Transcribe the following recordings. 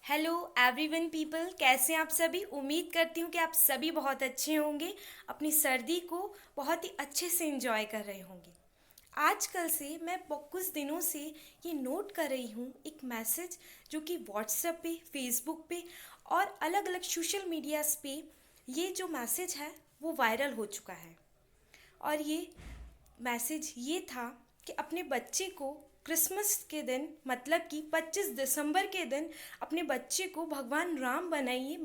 Hello everyone people, कैसे हैं आप सभी। उम्मीद करती हूँ कि आप सभी बहुत अच्छे होंगे, अपनी सर्दी को बहुत ही अच्छे से एंजॉय कर रहे होंगे। आजकल से मैं कुछ दिनों से ये नोट कर रही हूँ एक मैसेज जो कि व्हाट्सएप पे, फेसबुक पे और अलग अलग सोशल मीडियाज़ पे ये जो मैसेज है वो वायरल हो चुका है। और ये मैसेज ये था कि अपने बच्चे को क्रिसमस के दिन, मतलब कि 25 दिसंबर के दिन, अपने बच्चे को भगवान राम बनाइए,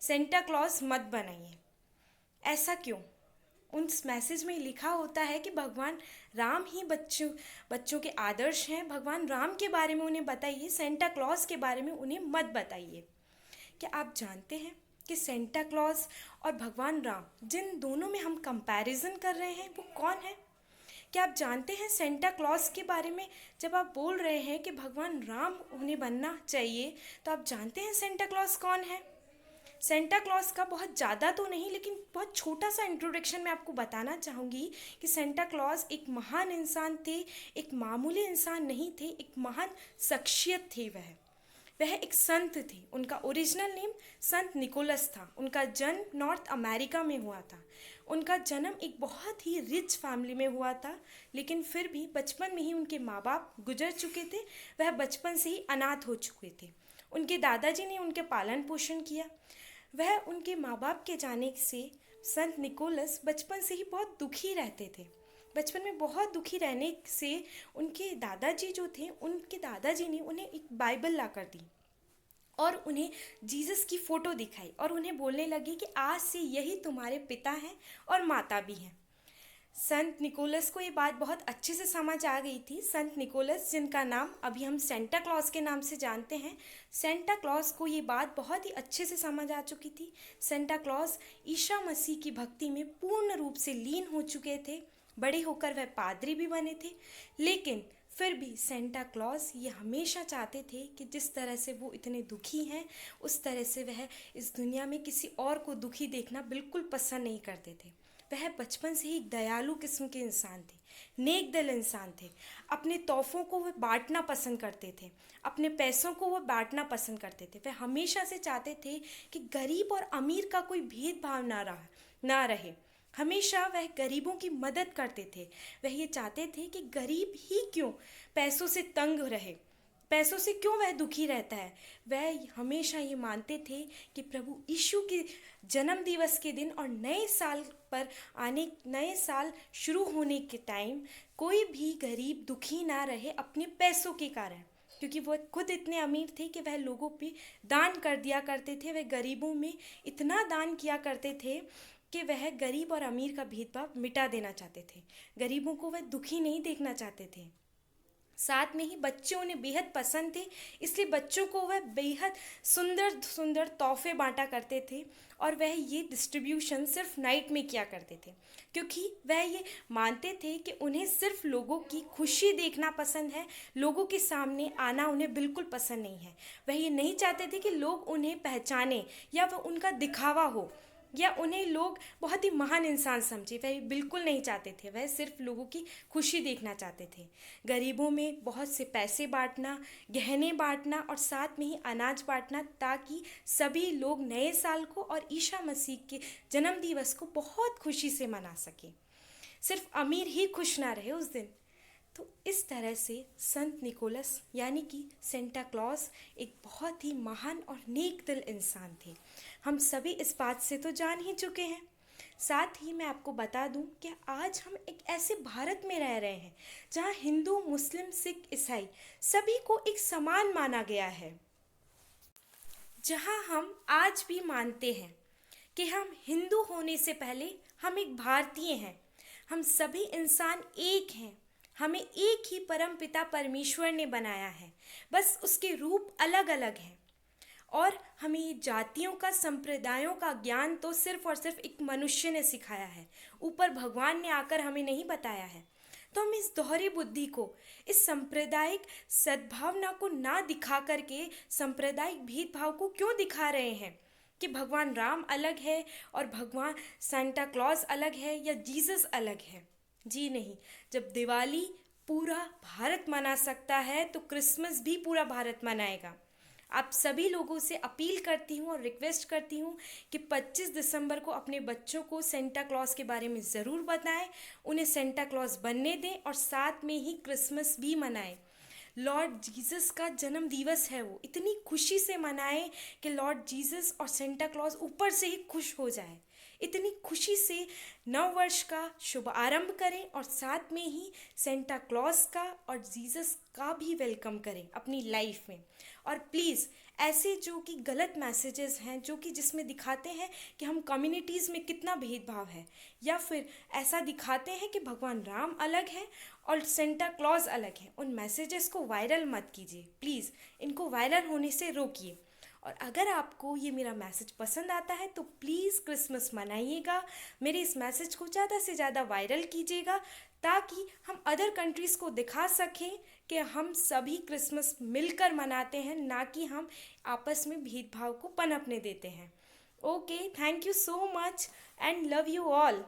सेंटा क्लॉज मत बनाइए। ऐसा क्यों? उस मैसेज में लिखा होता है कि भगवान राम ही बच्चों बच्चों के आदर्श हैं। भगवान राम के बारे में उन्हें बताइए, सेंटा क्लॉज के बारे में उन्हें मत बताइए। क्या आप जानते हैं कि सेंटा क्लॉज और भगवान राम, जिन दोनों में हम कंपैरिजन कर रहे हैं, वो कौन है? क्या आप जानते हैं सेंटा क्लॉज के बारे में? जब आप बोल रहे हैं कि भगवान राम उन्हें बनना चाहिए, तो आप जानते हैं सेंटा क्लॉज कौन है? सेंटा क्लॉज का बहुत ज़्यादा तो नहीं, लेकिन बहुत छोटा सा इंट्रोडक्शन मैं आपको बताना चाहूँगी कि सेंटा क्लॉज एक महान इंसान थे, एक मामूली इंसान नहीं थे, एक महान शख्सियत थे। वह एक संत थे। उनका ओरिजिनल नेम संत निकोलस था। उनका जन्म नॉर्थ अमेरिका में हुआ था। उनका जन्म एक बहुत ही रिच फैमिली में हुआ था, लेकिन फिर भी बचपन में ही उनके माँ बाप गुजर चुके थे। वह बचपन से ही अनाथ हो चुके थे। उनके दादाजी ने उनके पालन पोषण किया। वह उनके माँ बाप के जाने से संत निकोलस बचपन से ही बहुत दुखी रहते थे। बचपन में बहुत दुखी रहने से उनके दादाजी जो थे, उनके दादाजी ने उन्हें एक बाइबल ला कर दी और उन्हें जीसस की फ़ोटो दिखाई और उन्हें बोलने लगी कि आज से यही तुम्हारे पिता हैं और माता भी हैं। संत निकोलस को ये बात बहुत अच्छे से समझ आ गई थी। संत निकोलस, जिनका नाम अभी हम सेंटा क्लॉज के नाम से जानते हैं, सेंटा क्लॉज को ये बात बहुत ही अच्छे से समझ आ चुकी थी। सेंटा क्लॉज ईसा मसीह की भक्ति में पूर्ण रूप से लीन हो चुके थे। बड़े होकर वह पादरी भी बने थे, लेकिन फिर भी सेंटा क्लॉज ये हमेशा चाहते थे कि जिस तरह से वो इतने दुखी हैं, उस तरह से वह इस दुनिया में किसी और को दुखी देखना बिल्कुल पसंद नहीं करते थे। वह बचपन से ही दयालु किस्म के इंसान थे, नेक दिल इंसान थे। अपने तोहफों को वह बांटना पसंद करते थे, अपने पैसों को वह बांटना पसंद करते थे। वह हमेशा से चाहते थे कि गरीब और अमीर का कोई भेदभाव ना रहे। हमेशा वह गरीबों की मदद करते थे। वह ये चाहते थे कि गरीब ही क्यों पैसों से तंग रहे, पैसों से क्यों वह दुखी रहता है। वह हमेशा ये मानते थे कि प्रभु यीशु के जन्म दिवस के दिन और नए साल पर नए साल शुरू होने के टाइम कोई भी गरीब दुखी ना रहे अपने पैसों के कारण, क्योंकि वह खुद इतने अमीर थे कि वह लोगों पे दान कर दिया करते थे। वह गरीबों में इतना दान किया करते थे कि वह गरीब और अमीर का भेदभाव मिटा देना चाहते थे। गरीबों को वह दुखी नहीं देखना चाहते थे। साथ में ही बच्चे उन्हें बेहद पसंद थे, इसलिए बच्चों को वह बेहद सुंदर सुंदर तोहफे बांटा करते थे। और वह ये डिस्ट्रीब्यूशन सिर्फ नाइट में किया करते थे, क्योंकि वह ये मानते थे कि उन्हें सिर्फ लोगों की खुशी देखना पसंद है, लोगों के सामने आना उन्हें बिल्कुल पसंद नहीं है। वह ये नहीं चाहते थे कि लोग उन्हें पहचाने या वह उनका दिखावा हो या उन्हें लोग बहुत ही महान इंसान समझे। वह बिल्कुल नहीं चाहते थे। वह सिर्फ लोगों की खुशी देखना चाहते थे। गरीबों में बहुत से पैसे बांटना, गहने बांटना और साथ में ही अनाज बांटना, ताकि सभी लोग नए साल को और ईसा मसीह के जन्म दिवस को बहुत खुशी से मना सकें। सिर्फ अमीर ही खुश ना रहे उस दिन। तो इस तरह से संत निकोलस यानी कि सेंटा क्लॉज एक बहुत ही महान और नेक दिल इंसान थे। हम सभी इस बात से तो जान ही चुके हैं। साथ ही मैं आपको बता दूं कि आज हम एक ऐसे भारत में रह रहे हैं जहां हिंदू, मुस्लिम, सिख, ईसाई सभी को एक समान माना गया है। जहां हम आज भी मानते हैं कि हम हिंदू होने से पहले हम एक भारतीय हैं। हम सभी इंसान एक हैं। हमें एक ही परम पिता परमेश्वर ने बनाया है, बस उसके रूप अलग अलग हैं। और हमें ये जातियों का, संप्रदायों का ज्ञान तो सिर्फ और सिर्फ एक मनुष्य ने सिखाया है, ऊपर भगवान ने आकर हमें नहीं बताया है। तो हम इस दोहरी बुद्धि को, इस सांप्रदायिक सद्भावना को ना दिखा करके सांप्रदायिक भेदभाव को क्यों दिखा रहे हैं कि भगवान राम अलग है और भगवान सांता क्लॉज अलग है या जीसस अलग है। जी नहीं। जब दिवाली पूरा भारत मना सकता है तो क्रिसमस भी पूरा भारत मनाएगा। आप सभी लोगों से अपील करती हूँ और रिक्वेस्ट करती हूँ कि 25 दिसंबर को अपने बच्चों को सेंटा क्लॉज के बारे में ज़रूर बताएं, उन्हें सेंटा क्लॉज बनने दें और साथ में ही क्रिसमस भी मनाएं। लॉर्ड जीसस का जन्म दिवस है, वो इतनी खुशी से मनाएं कि लॉर्ड जीसस और सेंटा क्लॉज ऊपर से ही खुश हो जाए। इतनी खुशी से नव वर्ष का शुभ आरंभ करें और साथ में ही सेंटा क्लॉज का और जीसस का भी वेलकम करें अपनी लाइफ में। और प्लीज़ ऐसे जो कि गलत मैसेजेस हैं, जो कि जिसमें दिखाते हैं कि हम कम्युनिटीज़ में कितना भेदभाव है, या फिर ऐसा दिखाते हैं कि भगवान राम अलग है और सेंटा क्लॉज अलग है, उन मैसेजेस को वायरल मत कीजिए प्लीज़, इनको वायरल होने से रोकिए। और अगर आपको ये मेरा मैसेज पसंद आता है तो प्लीज़ क्रिसमस मनाइएगा, मेरे इस मैसेज को ज़्यादा से ज़्यादा वायरल कीजिएगा, ताकि हम अदर कंट्रीज़ को दिखा सकें कि हम सभी क्रिसमस मिलकर मनाते हैं, ना कि हम आपस में भेदभाव को पनपने देते हैं। Okay, thank you so much and love you all.